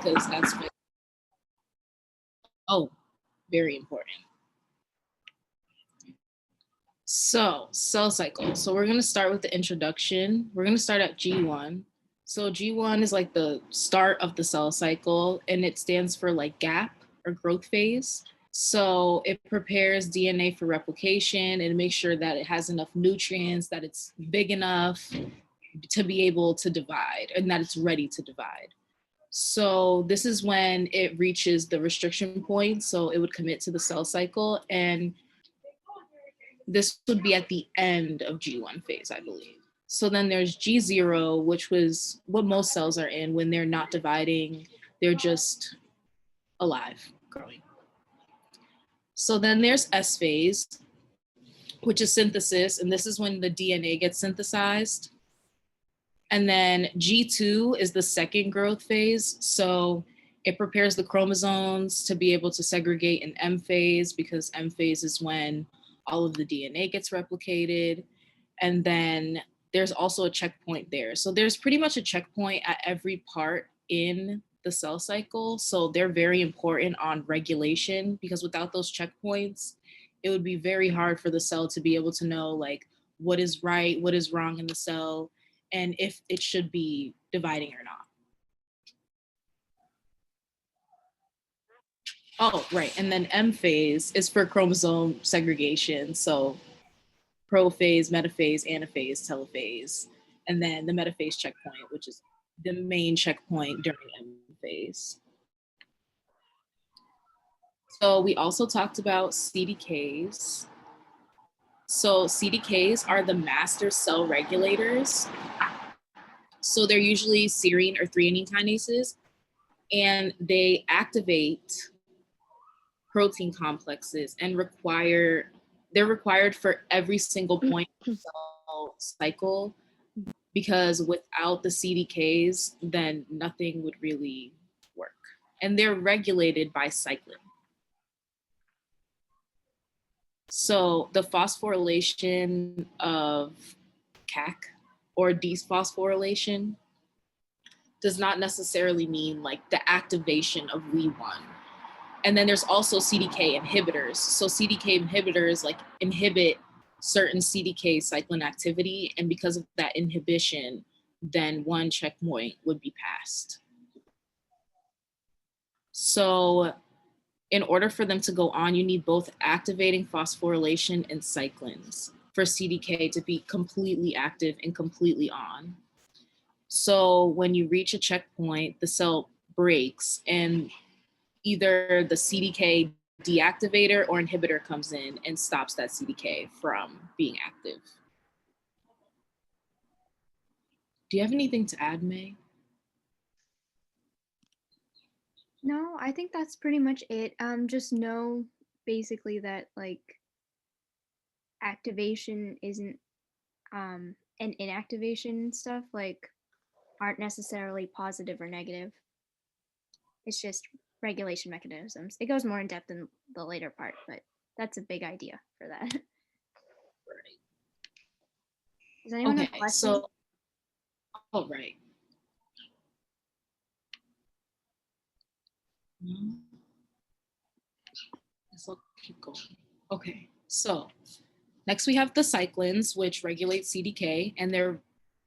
because that's what, oh, very important. So cell cycle. So we're going to start with the introduction. We're going to start at G1. So G1 is like the start of the cell cycle, and it stands for like gap or growth phase. So it prepares DNA for replication and makes sure that it has enough nutrients, that it's big enough to be able to divide, and that it's ready to divide. So this is when it reaches the restriction point. So it would commit to the cell cycle, and this would be at the end of G1 phase, I believe. So then there's G0, which was what most cells are in when they're not dividing, they're just alive, growing. So then there's S phase, which is synthesis, and this is when the DNA gets synthesized. And then G2 is the second growth phase. So it prepares the chromosomes to be able to segregate in M phase, because M phase is when all of the DNA gets replicated. And then there's also a checkpoint there. So there's pretty much a checkpoint at every part in the cell cycle. So they're very important on regulation, because without those checkpoints, it would be very hard for the cell to be able to know like what is right, what is wrong in the cell, and if it should be dividing or not. Oh, right. And then M phase is for chromosome segregation. So prophase, metaphase, anaphase, telophase, and then the metaphase checkpoint, which is the main checkpoint during M phase. So we also talked about CDKs. So CDKs are the master cell regulators. So they're usually serine or threonine kinases, and they activate protein complexes and they're required for every single point of the cell cycle, because without the CDKs, then nothing would really work. And they're regulated by cyclin. So the phosphorylation of CAC or desphosphorylation does not necessarily mean like the activation of WEE1. And then there's also CDK inhibitors. So CDK inhibitors like inhibit certain CDK cyclin activity. And because of that inhibition, then one checkpoint would be passed. So in order for them to go on, you need both activating phosphorylation and cyclins for CDK to be completely active and completely on. So when you reach a checkpoint, the cell breaks, and either the CDK deactivator or inhibitor comes in and stops that CDK from being active. Do you have anything to add, May? No, I think that's pretty much it. Just know basically that like activation isn't and inactivation stuff like aren't necessarily positive or negative. It's just regulation mechanisms. It goes more in depth in the later part, but that's a big idea for that. Right. Does anyone have questions? So, all right. I'll keep going. Okay, so next we have the cyclins, which regulate CDK, and they're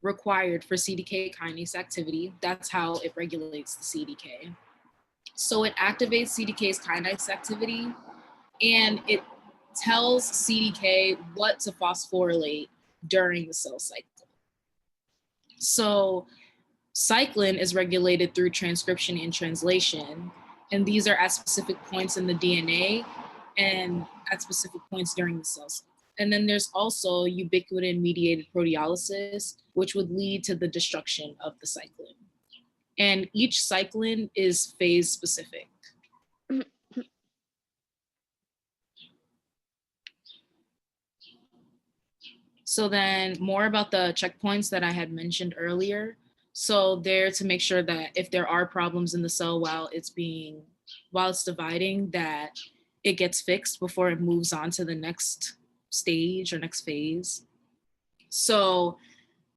required for CDK kinase activity. That's how it regulates the CDK. So it activates CDK's kinase activity, and it tells CDK what to phosphorylate during the cell cycle. So cyclin is regulated through transcription and translation, and these are at specific points in the DNA and at specific points during the cell cycle. And then there's also ubiquitin-mediated proteolysis, which would lead to the destruction of the cyclin. And each cyclin is phase specific. So then more about the checkpoints that I had mentioned earlier. So they're to make sure that if there are problems in the cell while it's dividing, that it gets fixed before it moves on to the next stage or next phase. So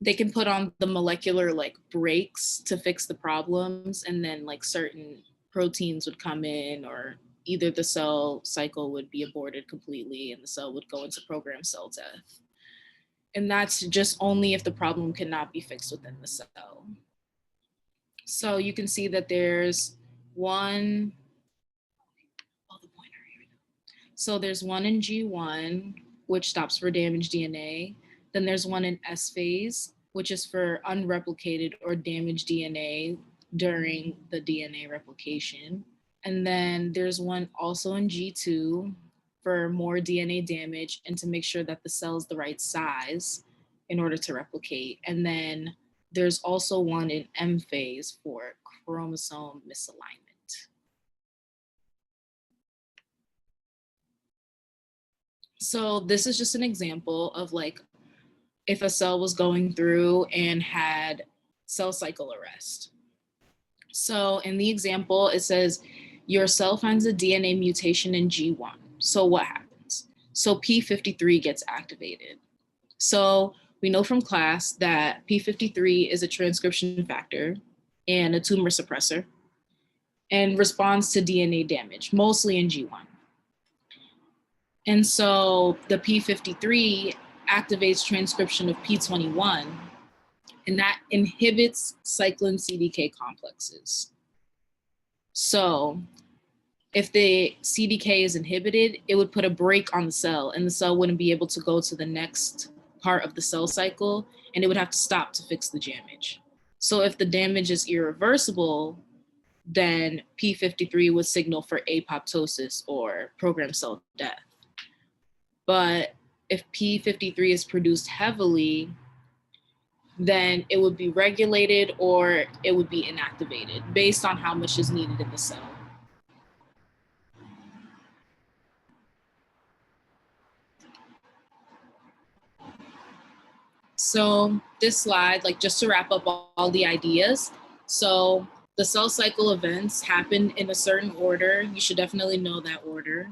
they can put on the molecular like brakes to fix the problems, and then like certain proteins would come in, or either the cell cycle would be aborted completely and the cell would go into programmed cell death. And that's just only if the problem cannot be fixed within the cell. So you can see that there's one, oh, the pointer, here we go. So there's one in G1, which stops for damaged DNA. Then there's one in S phase, which is for unreplicated or damaged DNA during the DNA replication. And then there's one also in G2 for more DNA damage and to make sure that the cell is the right size in order to replicate. And then there's also one in M phase for chromosome misalignment. So this is just an example of like if a cell was going through and had cell cycle arrest. So in the example, it says your cell finds a DNA mutation in G1. So what happens? So P53 gets activated. So we know from class that P53 is a transcription factor and a tumor suppressor and responds to DNA damage, mostly in G1. And so the P53 activates transcription of P21, and that inhibits cyclin CDK complexes. So if the CDK is inhibited, it would put a brake on the cell, and the cell wouldn't be able to go to the next part of the cell cycle, and it would have to stop to fix the damage. So if the damage is irreversible, then P53 would signal for apoptosis or programmed cell death. But if P53 is produced heavily, then it would be regulated or it would be inactivated based on how much is needed in the cell. So this slide, like just to wrap up all the ideas. So the cell cycle events happen in a certain order. You should definitely know that order.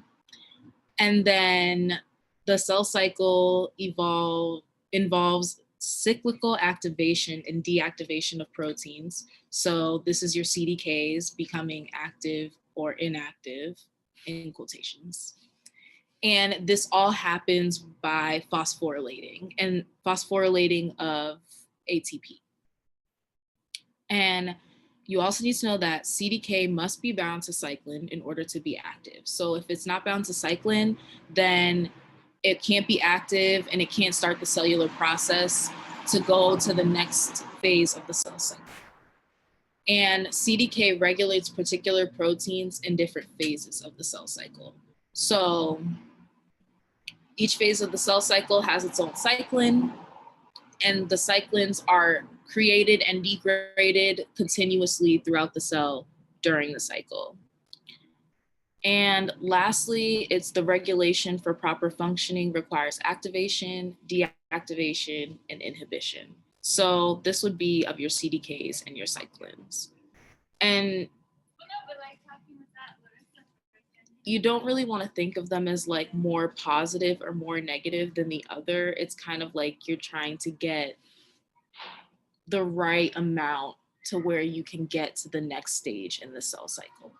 And then the cell cycle involves cyclical activation and deactivation of proteins. So this is your CDKs becoming active or inactive in quotations. And this all happens by phosphorylating of ATP. And you also need to know that CDK must be bound to cyclin in order to be active. So if it's not bound to cyclin, then it can't be active and it can't start the cellular process to go to the next phase of the cell cycle. And CDK regulates particular proteins in different phases of the cell cycle. So each phase of the cell cycle has its own cyclin, and the cyclins are created and degraded continuously throughout the cell during the cycle. And lastly, it's the regulation for proper functioning requires activation, deactivation, and inhibition. So this would be of your CDKs and your cyclins. And you don't really want to think of them as like more positive or more negative than the other. It's kind of like you're trying to get the right amount to where you can get to the next stage in the cell cycle,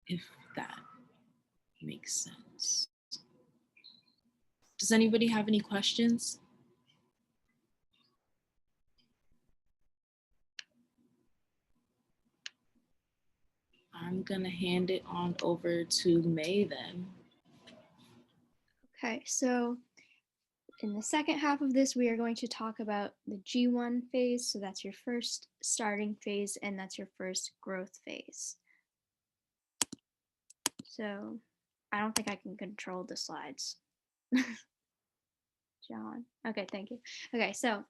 if that makes sense. Does anybody have any questions? I'm gonna hand it on over to May then. Okay, so in the second half of this, we are going to talk about the G1 phase. So that's your first starting phase, and that's your first growth phase. So I don't think I can control the slides. John. Okay, thank you. Okay, so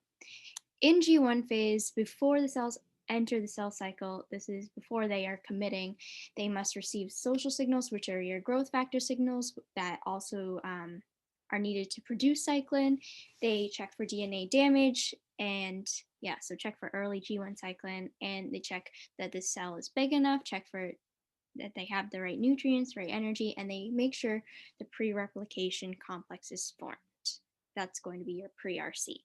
in G1 phase, before the cells enter the cell cycle, this is before they are committing, they must receive social signals, which are your growth factor signals that also are needed to produce cyclin. They check for DNA damage and yeah, so check for early G1 cyclin, and they check that the cell is big enough, check for that they have the right nutrients, right energy, and they make sure the pre-replication complex is formed. That's going to be your pre-RC.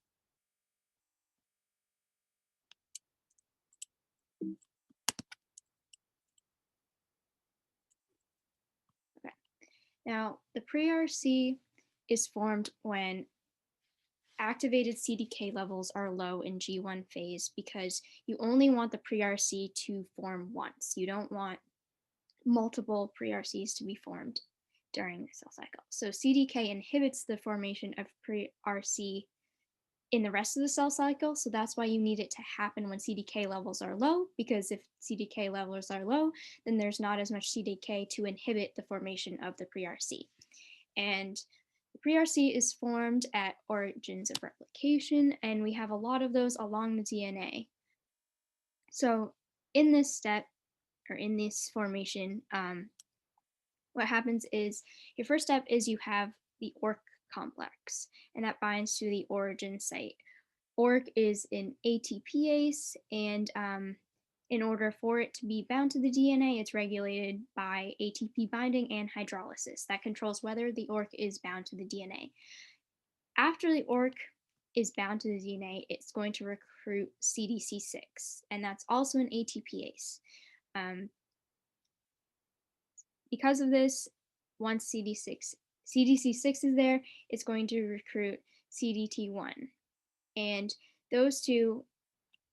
Now, the pre-RC is formed when activated CDK levels are low in G1 phase because you only want the pre-RC to form once. You don't want multiple pre-RCs to be formed during the cell cycle. So CDK inhibits the formation of pre-RC in the rest of the cell cycle. So that's why you need it to happen when CDK levels are low, because if CDK levels are low, then there's not as much CDK to inhibit the formation of the pre-RC. And the pre-RC is formed at origins of replication, and we have a lot of those along the DNA. So in this step, or in this formation, what happens is your first step is you have the ORC complex, and that binds to the origin site. ORC is an ATPase, and in order for it to be bound to the DNA, it's regulated by ATP binding and hydrolysis. That controls whether the ORC is bound to the DNA. After the ORC is bound to the DNA, it's going to recruit CDC6, and that's also an ATPase. Because of this, once CDC6 is there, it's going to recruit CDT1. And those two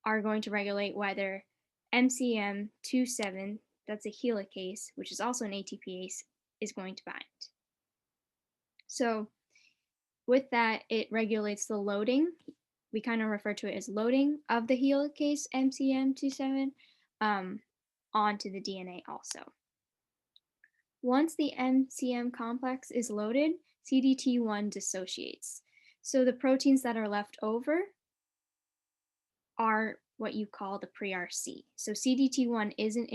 are going to regulate whether MCM27, that's a helicase, which is also an ATPase, is going to bind. So with that, it regulates the loading. We kind of refer to it as loading of the helicase MCM27 onto the DNA also. Once the MCM complex is loaded, CDT1 dissociates. So the proteins that are left over are what you call the pre-RC. So CDT1 isn't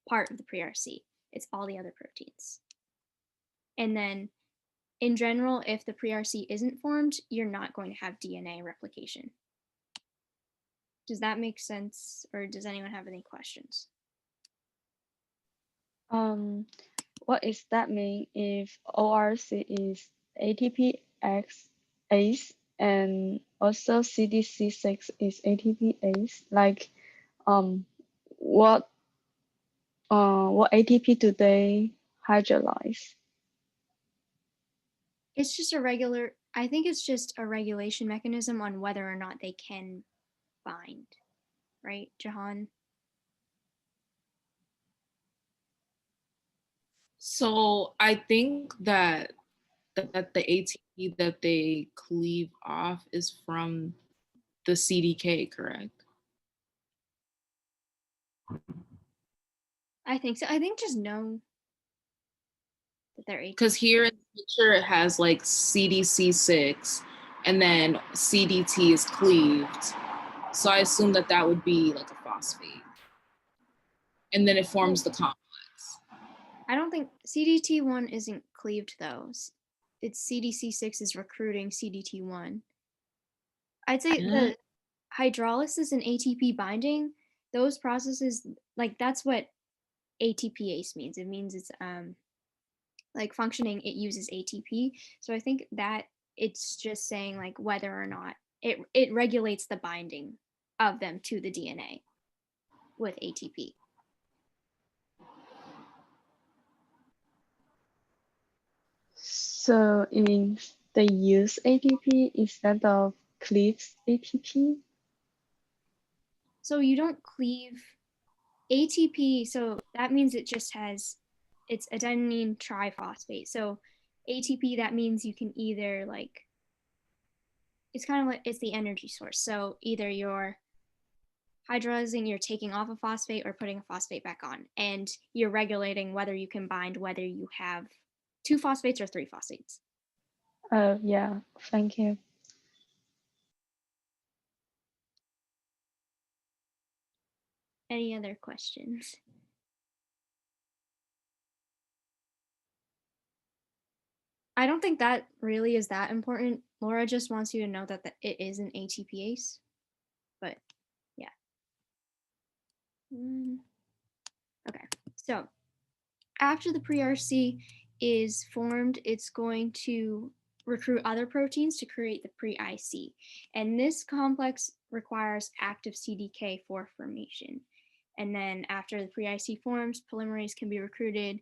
part of the pre-RC. It's all the other proteins. And then in general, if the pre-RC isn't formed, you're not going to have DNA replication. Does that make sense, or does anyone have any questions? What does that mean if ORC is ATPase and also CDC6 is ATPase? Like, what ATP do they hydrolyze? It's just I think it's just a regulation mechanism on whether or not they can bind, right, Jahan? So I think that the ATP that they cleave off is from the CDK, correct? I think so. I think just know that they're ATP. Because here in the picture it has like CDC6 and then CDT is cleaved. So I assume that that would be like a phosphate. And then it forms the complex. I don't think CDT1 isn't cleaved though. It's CDC6 is recruiting CDT1. I'd say the hydrolysis and ATP binding, those processes, like that's what ATPase means. It means it's like functioning, it uses ATP. So I think that it's just saying like whether or not it regulates the binding of them to the DNA with ATP. So it means they use ATP instead of cleaves ATP? So you don't cleave ATP, so that means it's adenine triphosphate. So ATP, that means you can either like, it's kind of like, it's the energy source. So either you're hydrolyzing, you're taking off a phosphate or putting a phosphate back on, and you're regulating whether you can bind, whether you have 2 phosphates or 3 phosphates. Yeah, thank you. Any other questions? I don't think that really is that important. Laura just wants you to know that it is an ATPase, but yeah. Okay, so after the pre-RC is formed, it's going to recruit other proteins to create the pre-IC. And this complex requires active CDK for formation. And then after the pre-IC forms, polymerase can be recruited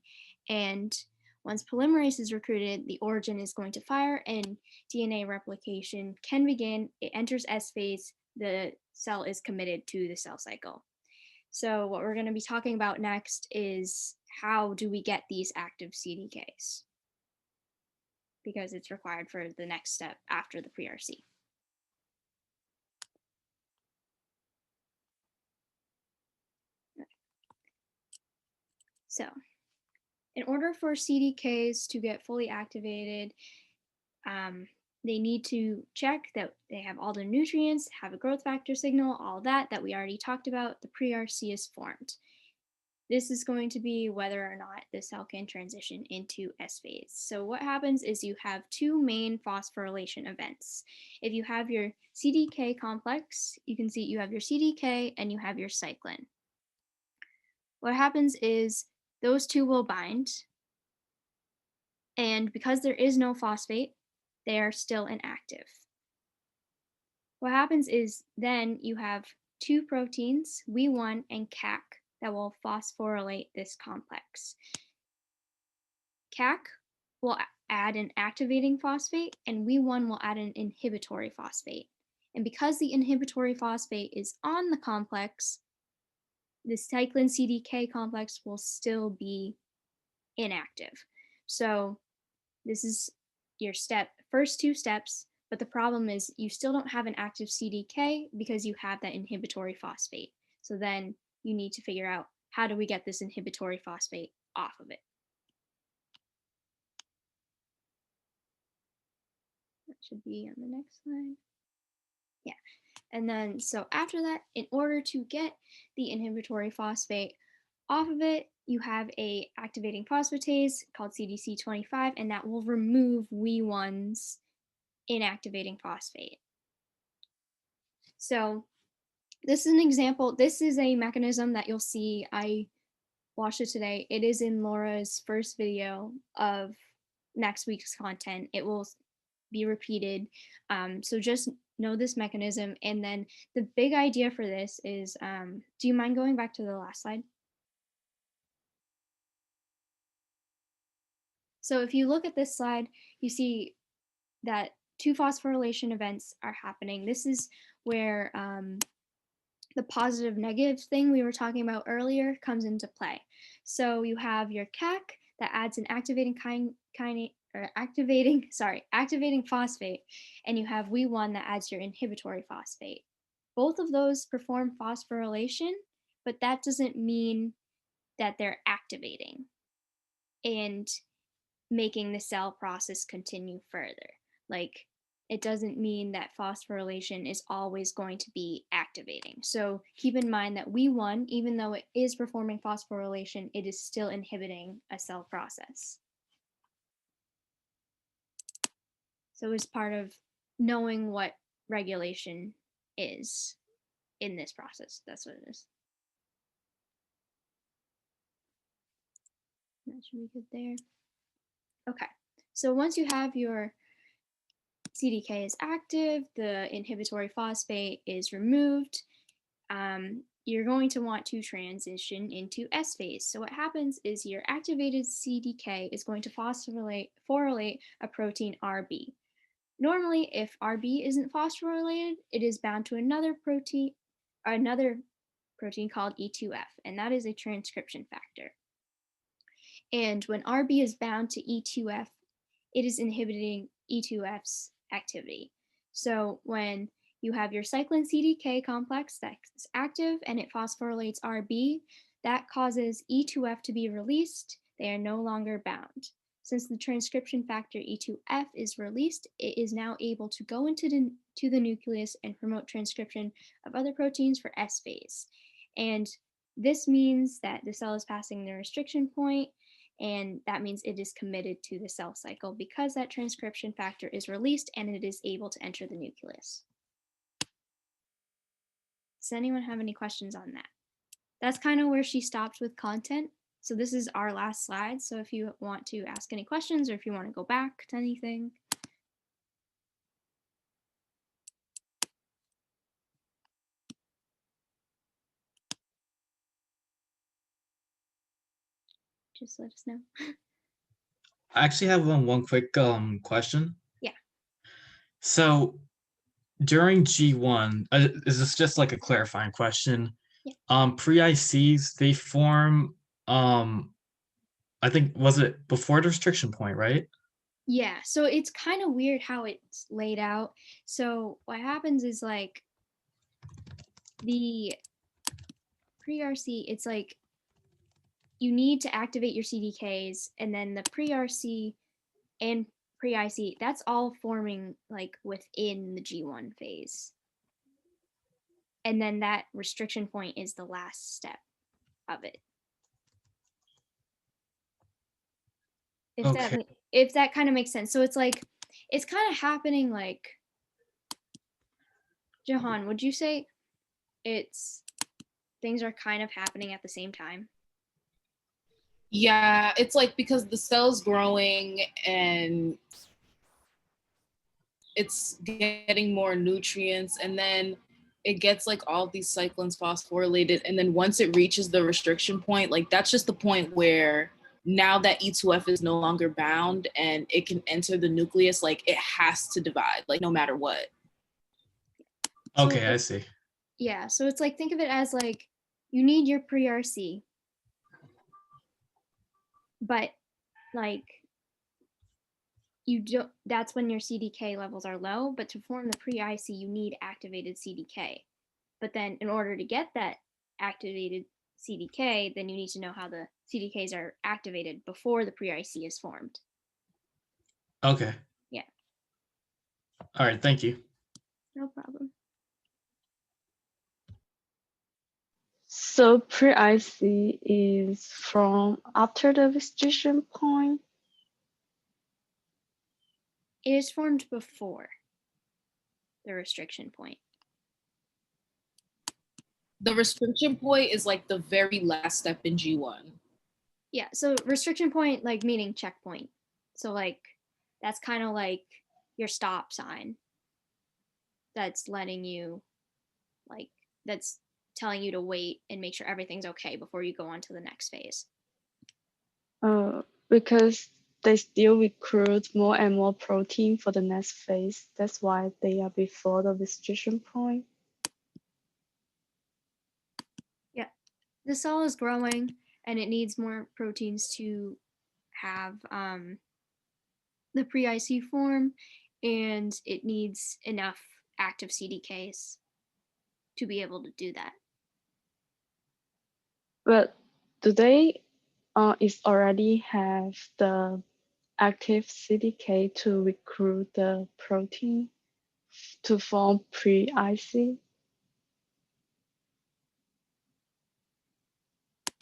And once polymerase is recruited, the origin is going to fire and DNA replication can begin. It enters S phase. The cell is committed to the cell cycle. So what we're going to be talking about next is how do we get these active CDKs? Because it's required for the next step after the pre-RC. So in order for CDKs to get fully activated, they need to check that they have all the nutrients, have a growth factor signal, all that we already talked about. The pre-RC is formed. This is going to be whether or not the cell can transition into S phase. So what happens is you have two main phosphorylation events. If you have your CDK complex, you can see you have your CDK and you have your cyclin. What happens is those two will bind, and because there is no phosphate, they are still inactive. What happens is then you have two proteins, WEE1 and CAC, that will phosphorylate this complex. CAC will add an activating phosphate, and WEE1 will add an inhibitory phosphate. And because the inhibitory phosphate is on the complex, the cyclin CDK complex will still be inactive. So this is your first two steps, but the problem is you still don't have an active CDK because you have that inhibitory phosphate. So then you need to figure out, how do we get this inhibitory phosphate off of it? That should be on the next slide. Yeah. And then, so after that, in order to get the inhibitory phosphate off of it, you have a activating phosphatase called CDC25, and that will remove WEE1's inactivating phosphate. So this is an example. This is a mechanism that you'll see. I watched it today. It is in Laura's first video of next week's content. It will be repeated. So just know this mechanism. And then the big idea for this is, do you mind going back to the last slide? So if you look at this slide, you see that two phosphorylation events are happening. This is where the positive negative thing we were talking about earlier comes into play. So you have your CAC that adds an activating activating phosphate, and you have WEE1 that adds your inhibitory phosphate. Both of those perform phosphorylation, but that doesn't mean that they're activating and making the cell process continue further. Like, it doesn't mean that phosphorylation is always going to be activating. So keep in mind that WEE1, even though it is performing phosphorylation, it is still inhibiting a cell process. So it's part of knowing what regulation is in this process. That's what it is. That should be good there. Okay, so once you have your CDK is active, the inhibitory phosphate is removed, you're going to want to transition into S phase. So what happens is your activated CDK is going to phosphorylate a protein RB. Normally, if RB isn't phosphorylated, it is bound to another protein called E2F, and that is a transcription factor. And when RB is bound to E2F, it is inhibiting E2F's activity. So when you have your cyclin CDK complex that's active and it phosphorylates RB, that causes E2F to be released. They are no longer bound. Since the transcription factor E2F is released, it is now able to go into the nucleus and promote transcription of other proteins for S phase. And this means that the cell is passing the restriction point, and that means it is committed to the cell cycle because that transcription factor is released and it is able to enter the nucleus. Does anyone have any questions on that? That's kind of where she stopped with content. So this is our last slide. So if you want to ask any questions or if you want to go back to anything. just let us know. I actually have one quick question. Yeah. So during G1, is this just like a clarifying question? Yeah. Pre-ICs, they form, I think, was it before the restriction point, right? Yeah, so it's kind of weird how it's laid out. So what happens is like the pre-RC, it's like you need to activate your CDKs, and then the pre-RC and pre-IC, that's all forming like within the G1 phase. And then that restriction point is the last step of it. Okay. If that kind of makes sense. So it's like it's kind of happening like Jahan, would you say it's things are kind of happening at the same time? Yeah, it's like because the cell's growing and it's getting more nutrients, and then it gets like all these cyclins phosphorylated, and then once it reaches the restriction point, like that's just the point where now that E2F is no longer bound and it can enter the nucleus, like it has to divide, like no matter what. Okay, I see. Yeah, so it's like think of it as like you need your pre-RC, but like you don't, that's when your CDK levels are low, but to form the pre-IC you need activated CDK. But then in order to get that activated CDK, then you need to know how the CDKs are activated before the pre-IC is formed. Okay. Yeah. All right, thank you. No problem. So pre-IC is from after the restriction point? It is formed before the restriction point. The restriction point is like the very last step in G1. Yeah, so restriction point, like meaning checkpoint. So like that's kind of like your stop sign that's letting you, like, that's telling you to wait and make sure everything's okay before you go on to the next phase. Because they still recruit more and more protein for the next phase. That's why they are before the restriction point. Yeah, the cell is growing and it needs more proteins to have the pre-IC form, and it needs enough active CDKs to be able to do that. But do they is already have the active CDK to recruit the protein to form pre-IC?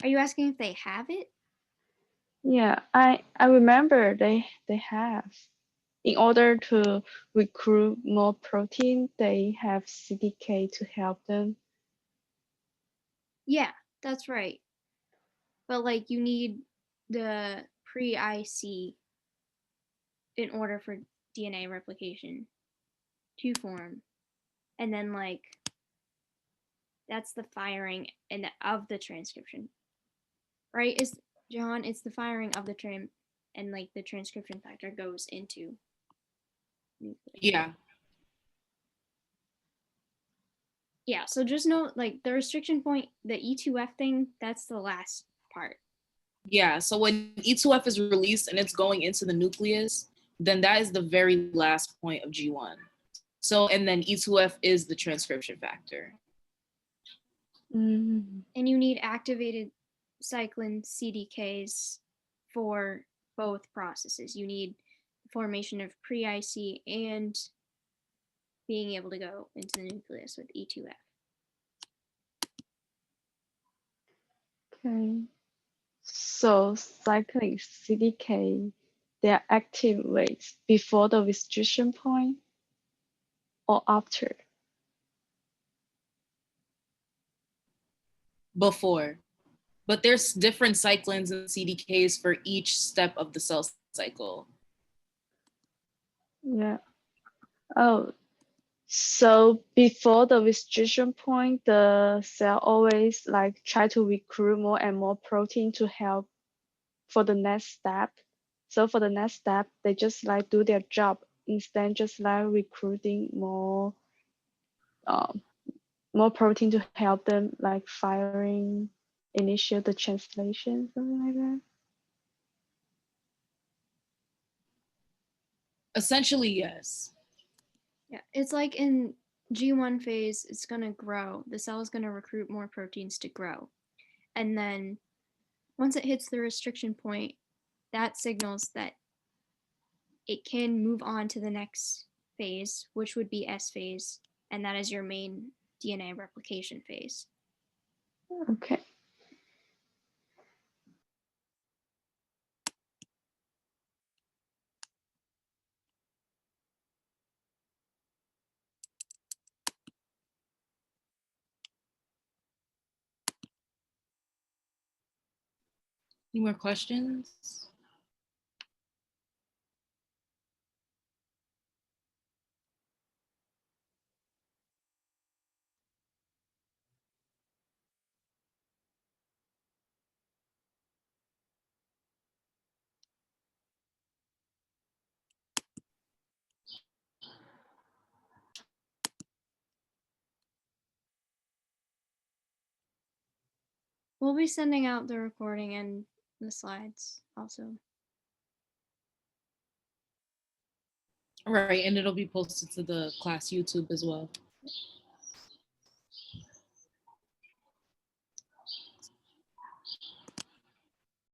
Are you asking if they have it? Yeah, I remember they have. In order to recruit more protein, they have CDK to help them. Yeah, that's right. But like you need the pre-IC in order for DNA replication to form. And then like that's the firing and of the transcription. Right? Is John, it's the firing of the trim and like the transcription factor goes into nucleus. Yeah. Yeah, so just know like the restriction point, the E2F thing, that's the last part. Yeah, so when E2F is released and it's going into the nucleus, then that is the very last point of G1. So, and then E2F is the transcription factor. Mm. And you need activated cyclin CDKs for both processes. You need formation of pre-IC and being able to go into the nucleus with E2F. Okay. So cyclic CDK, they are activate before the restriction point or after? Before. But there's different cyclins and CDKs for each step of the cell cycle. Yeah. Oh, so before the restriction point, the cell always like try to recruit more and more protein to help for the next step. So for the next step, they just like do their job instead just like recruiting um, more protein to help them like firing, initiate the translation, something like that. Essentially, yes. Yeah, it's like in G1 phase, it's going to grow. The cell is going to recruit more proteins to grow. And then once it hits the restriction point, that signals that it can move on to the next phase, which would be S phase. And that is your main DNA replication phase. Okay. Any more questions? We'll be sending out the recording and the slides also. Right, and it'll be posted to the class YouTube as well.